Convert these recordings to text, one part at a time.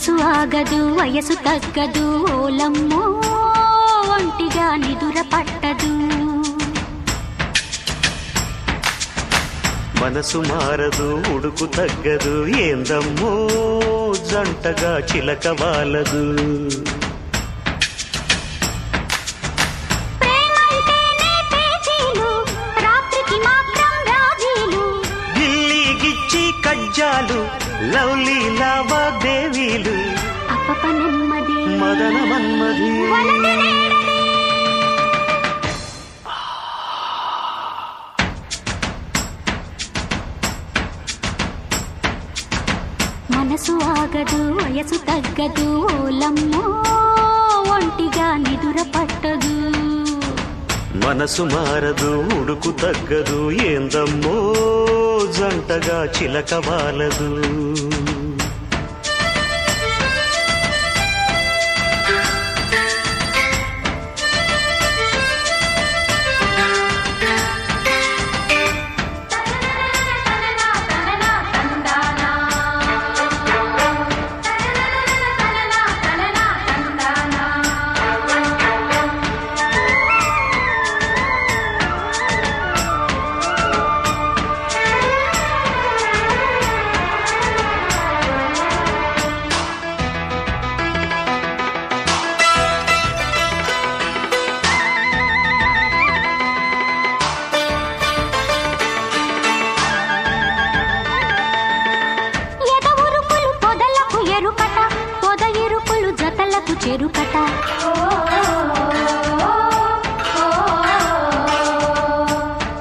మనసు ఆగదు వయసు తగ్గదు ఓలమ్మో ఒంటిగా నిదుర పట్టదు మనసు మారదు ఉడుకు తగ్గదు ఏందమ్మో జంటగా చిలక వాలదు కజ్జాలు లవ్లీ లావాదేవీలు అప్పప నెమ్మది మదన మన్మది మనసు ఆగదు వయసు తగ్గదు ఓలమ్మో ఒంటిగా నిదుర పట్టదు మనసు మారదు ఉడుకు తగ్గదు ఏందమ్మో జంటగా చిలక వాలదు చెరుకట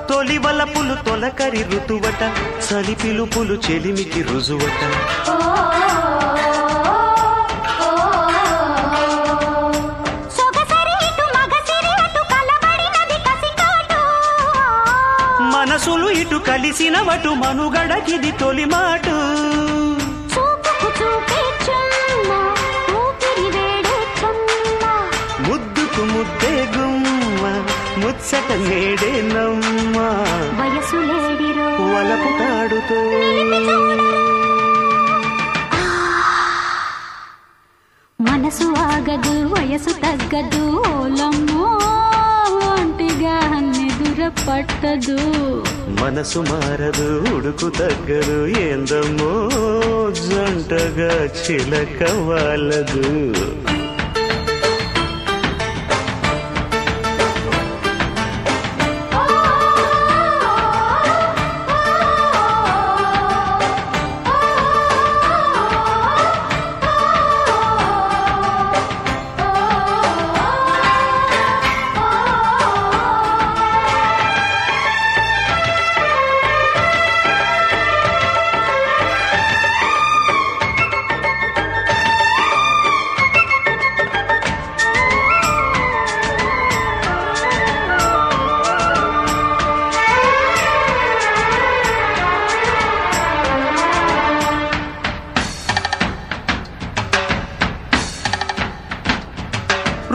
తొలి వలపులు తొలకరి ఋతువట చలి పిలుపులు చెలిమికి రుజువట మనసులు ఇటు కలిసినవటు మనుగడకిది తొలి మాటు ముద్దే గుమ్మ ముచ్చట నేడే నమ్మ వయసు లేడిరో వలపు తాడుతో మనసు ఆగదు వయసు తగ్గదు ఓలమ్మో ఒంటిగా నిదుర పట్టదు మనసు మారదు ఉడుకు తగ్గదు ఏందమ్మో జంటగా చిలక వాలదు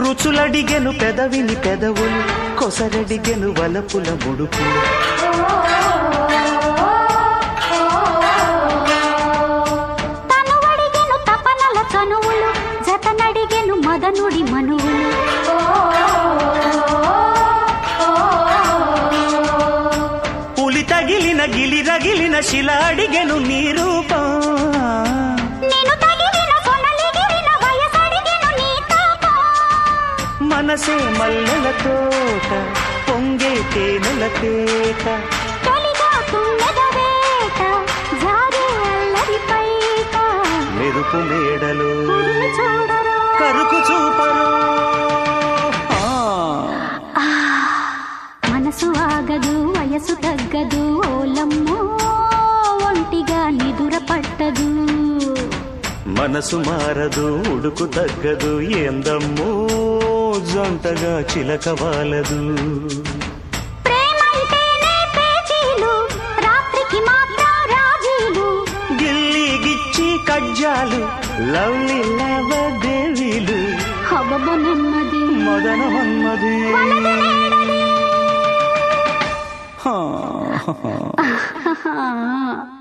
రుచులడిగెను పెదవిని పెదవులు కొసరడిగెను వలపుల ముడుపులు తనువడిగెను తపనల కనువులు జతనడిగెను మదనుడి మనువులు పులి తగిలిన గిలి రగిలిన శిల అడిగెను నీ రూపం మనసే మల్లెల తోట పొంగే తేనెల తేట మెరుపు మేడలు కరుకు చూపరు మనసు ఆగదు వయసు తగ్గదు ఓలమ్మో ఒంటిగా నిదుర పట్టదు మనసు మారదు ఉడుకు తగ్గదు ఏందమ్మో జంటగా చిలక వాలదు గిల్లి గిచ్చి కజ్జాలు లవ్లీ లావాదేవీలు అబ్బబ్బ నెమ్మది మదన మన్మది Ha ha ha.